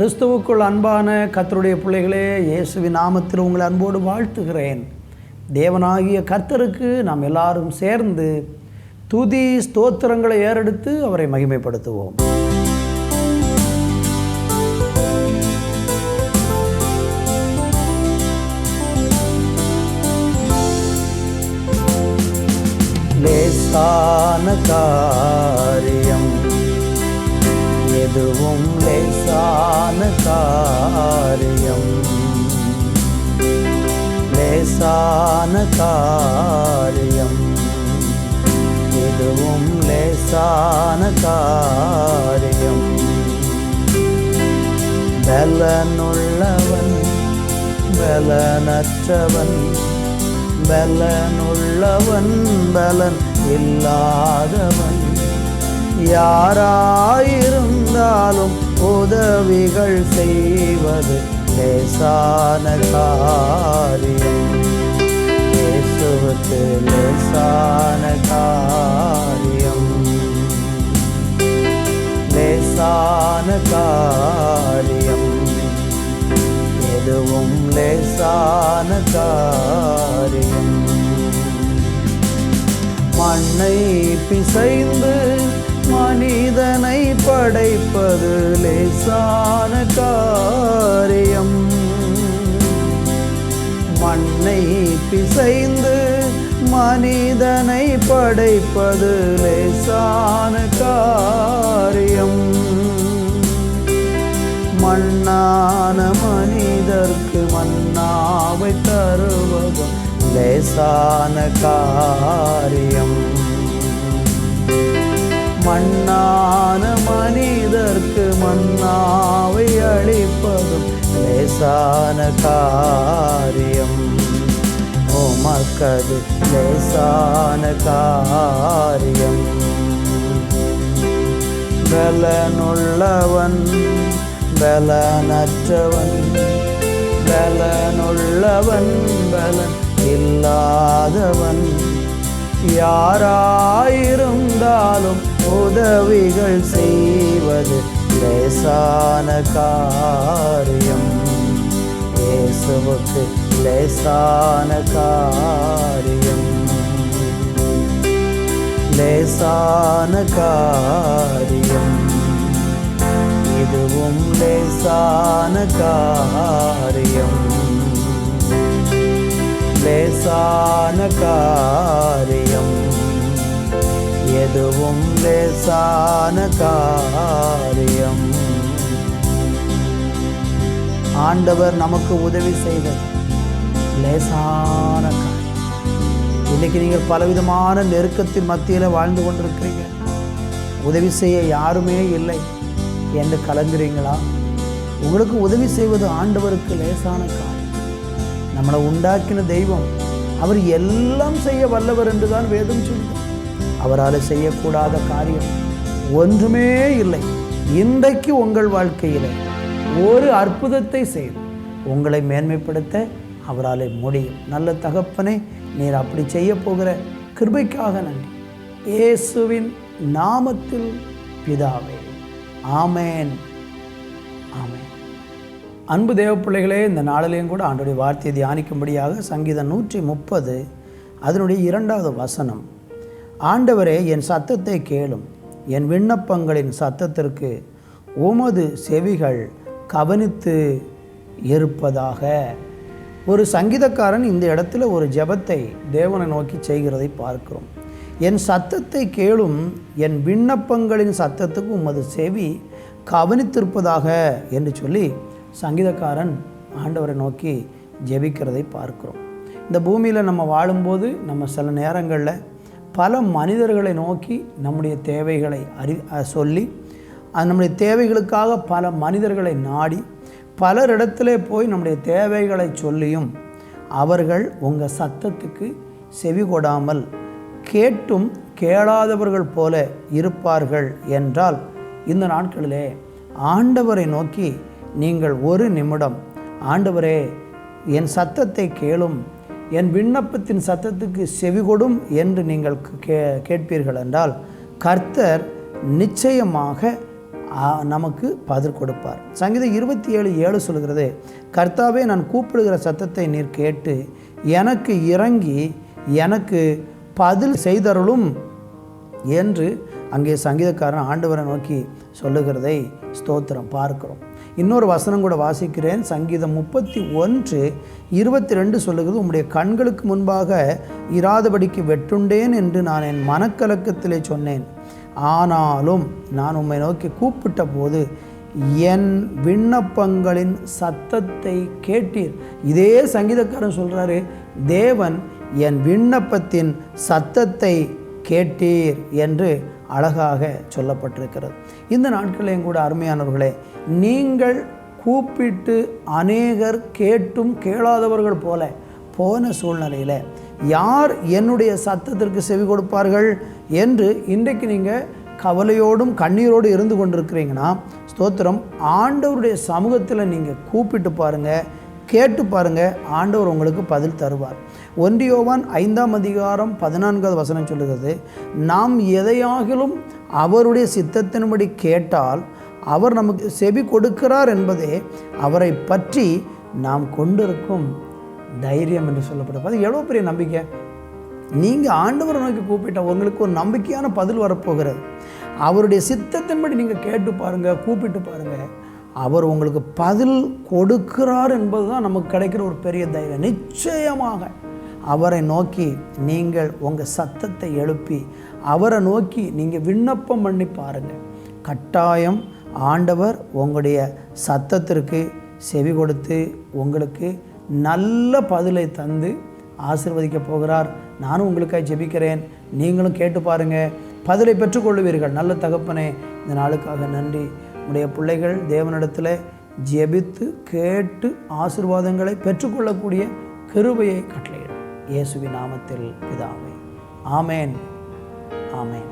கிறிஸ்துவுக்குள் அன்பான கர்த்தருடைய பிள்ளைகளே, இயேசுவின் நாமத்தில் உங்களை அன்போடு வாழ்த்துகிறேன். தேவனாகிய கர்த்தருக்கு நாம் எல்லாரும் சேர்ந்து துதி ஸ்தோத்திரங்களை ஏறெடுத்து அவரை மகிமைப்படுத்துவோம். லேசான காரியம் எதுவும் லேசான காரியம், லேசான காரியம் எதுவும் லேசான காரியம். பலனுள்ளவன் பலனற்றவன், பலனுள்ளவன் பலன் இல்லாதவன், யாராயிருந்தாலும் உதவிகள் செய்வது லேசான காரியம். இயேசுவுக்கு லேசான காரியம், லேசான காரியம் எதுவும் லேசான காரியம். மண்ணை பிசைந்து மனிதனை படைப்பது லேசான காரியம். மண்ணை பிசைந்து மனிதனை படைப்பது லேசான காரியம். மண்ணான மனிதர்க்கு மன்னாவை தருவதும் லேசான காரியம். மண்ணான மனிதர்க்கு மன்னாவை அளிப்பதும் லேசான காரியம். உமக்கது லேசான காரியம். பலனுள்ளவன் பலனற்றவன், பலனுள்ளவன் பலன் இல்லாதவன், யாராயிருந்தாலும் உதவிகள் செய்வது லேசான காரியம். இயேசுவுக்கு லேசான காரியம், லேசான காரியம் இதுவும் லேசான காரியம், லேசான காரியம் எதுவும் லேசான காரியம். ஆண்டவர் நமக்கு உதவி செய்வது லேசான காரியம். இன்னைக்கு நீங்கள் பலவிதமான நெருக்கத்தின் மத்தியில் வாழ்ந்து கொண்டிருக்கிறீங்க. உதவி செய்ய யாருமே இல்லை என்று கலங்குறீங்களா? உங்களுக்கு உதவி செய்வது ஆண்டவருக்கு லேசான காரியம். நம்மளை உண்டாக்கின தெய்வம், அவர் எல்லாம் செய்ய வல்லவர் என்றுதான் வேதம் சொல்லுது. அவரால் செய்யக்கூடாத காரியம் ஒன்றுமே இல்லை. இன்றைக்கு உங்கள் வாழ்க்கையில் ஒரு அற்புதத்தை செய்து உங்களை மேன்மைப்படுத்த அவரால் முடியும். நல்ல தகப்பனே, நீர் அப்படி செய்ய போகிற கிருபைக்காக நன்றி. இயேசுவின் நாமத்தில் பிதாவே, ஆமேன், ஆமேன். அன்பு தேவ பிள்ளைகளே, இந்த நாளிலேயும் கூட ஆண்டவருடைய வார்த்தையை தியானிக்கும்படியாக சங்கீதம் 130 அதனுடைய 2வது வசனம். ஆண்டவரே, என் சத்தத்தை கேளும், என் விண்ணப்பங்களின் சத்தத்திற்கு உமது செவிகள் கவனித்து இருப்பதாக. ஒரு சங்கீதக்காரன் இந்த இடத்துல ஒரு ஜெபத்தை தேவனை நோக்கி செய்கிறதை பார்க்கிறோம். என் சத்தத்தை கேளும், என் விண்ணப்பங்களின் சத்தத்துக்கு உமது செவி கவனித்திருப்பதாக என்று சொல்லி சங்கீதக்காரன் ஆண்டவரை நோக்கி ஜெபிக்கிறதை பார்க்கிறோம். இந்த பூமியில் நம்ம வாழும்போது நம்ம சில நேரங்களில் பல மனிதர்களை நோக்கி நம்முடைய தேவைகளை சொல்லி நம்முடைய தேவைகளுக்காக பல மனிதர்களை நாடி பலரிடத்திலே போய் நம்முடைய தேவைகளை சொல்லியும் அவர்கள் உங்கள் சத்தத்துக்கு செவி கொடாமல் கேட்டும் கேளாதவர்கள் போல இருப்பார்கள் என்றால், இந்த நாட்களிலே ஆண்டவரை நோக்கி நீங்கள் ஒரு நிமிடம், ஆண்டவரே என் சத்தத்தை கேளும், என் விண்ணப்பத்தின் சத்தத்துக்கு செவிகொடும் என்று நீங்கள் கேட்பீர்கள் என்றால் கர்த்தர் நிச்சயமாக நமக்கு பதில் கொடுப்பார். சங்கீதம் 27:7 சொல்கிறது, கர்த்தாவே நான் கூப்பிடுகிற சத்தத்தை நீர் கேட்டு எனக்கு இறங்கி எனக்கு பதில் செய்தருளும் என்று அங்கே சங்கீதக்காரன் ஆண்டவரை நோக்கி சொல்லுகிறதை ஸ்தோத்திரம் பார்க்கிறோம். இன்னொரு வசனம் கூட வாசிக்கிறேன். சங்கீதம் 31:22 சொல்லுகிறது, உம்முடைய கண்களுக்கு முன்பாக இராதபடிக்கு வெட்டுண்டேன் என்று நான் என் மனக்கலக்கத்திலே சொன்னேன். ஆனாலும் நான் உம்மை நோக்கி கூப்பிட்ட போது என் விண்ணப்பங்களின் சத்தத்தை கேட்டீர். இதே சங்கீதக்காரன் சொல்கிறாரு, தேவன் என் விண்ணப்பத்தின் சத்தத்தை கேட்டீர் என்று அழகாக சொல்லப்பட்டிருக்கிறது. இந்த நாட்களையும் கூட அருமையானவர்களே, நீங்கள் கூப்பிட்டு அநேகர் கேட்டும் கேளாதவர்கள் போல போன சூழ்நிலையில் யார் என்னுடைய சத்தத்திற்கு செவி கொடுப்பார்கள் என்று இன்றைக்கு நீங்கள் கவலையோடும் கண்ணீரோடு இருந்து கொண்டிருக்கிறீங்கன்னா, ஸ்தோத்திரம், ஆண்டவருடைய சமூகத்தில் நீங்கள் கூப்பிட்டு பாருங்கள், கேட்டு பாருங்கள், ஆண்டவர் உங்களுக்கு பதில் தருவார். 1 யோவான் 5:14 சொல்லுகிறது, நாம் எதையாகிலும் அவருடைய சித்தத்தின்படி கேட்டால் அவர் நமக்கு செவி கொடுக்கிறார் என்பதே அவரை பற்றி நாம் கொண்டிருக்கும் தைரியம் என்று சொல்லப்படுது. அது எவ்வளோ பெரிய நம்பிக்கை! நீங்கள் ஆண்டவரை நோக்கி கூப்பிட்டால் உங்களுக்கு ஒரு நம்பிக்கையான பதில் வரப்போகிறது. அவருடைய சித்தத்தின்படி நீங்கள் கேட்டு பாருங்கள், கூப்பிட்டு பாருங்கள், அவர் உங்களுக்கு பதில் கொடுக்கிறார் என்பது தான் நமக்கு கிடைக்கிற ஒரு பெரிய தைரியம். நிச்சயமாக அவரை நோக்கி நீங்கள் உங்கள் சத்தத்தை எழுப்பி அவரை நோக்கி நீங்கள் விண்ணப்பம் பண்ணி பாருங்கள். கட்டாயம் ஆண்டவர் உங்களுடைய சத்தத்திற்கு செவி கொடுத்து உங்களுக்கு நல்ல பதிலை தந்து ஆசீர்வதிக்க போகிறார். நானும் உங்களுக்காக ஜெபிக்கிறேன். நீங்களும் கேட்டு பாருங்கள், பதிலை பெற்றுக்கொள்ளுவீர்கள். நல்ல தகப்பனே, இந்த நாளுக்காக நன்றி. உடைய பிள்ளைகள் தேவனிடத்தில் ஜெபித்து கேட்டு ஆசீர்வாதங்களை பெற்றுக்கொள்ளக்கூடிய கிருபையை கட்டளையிடும். இயேசுவின் நாமத்தில் பிதாவே, ஆமேன், ஆமேன்.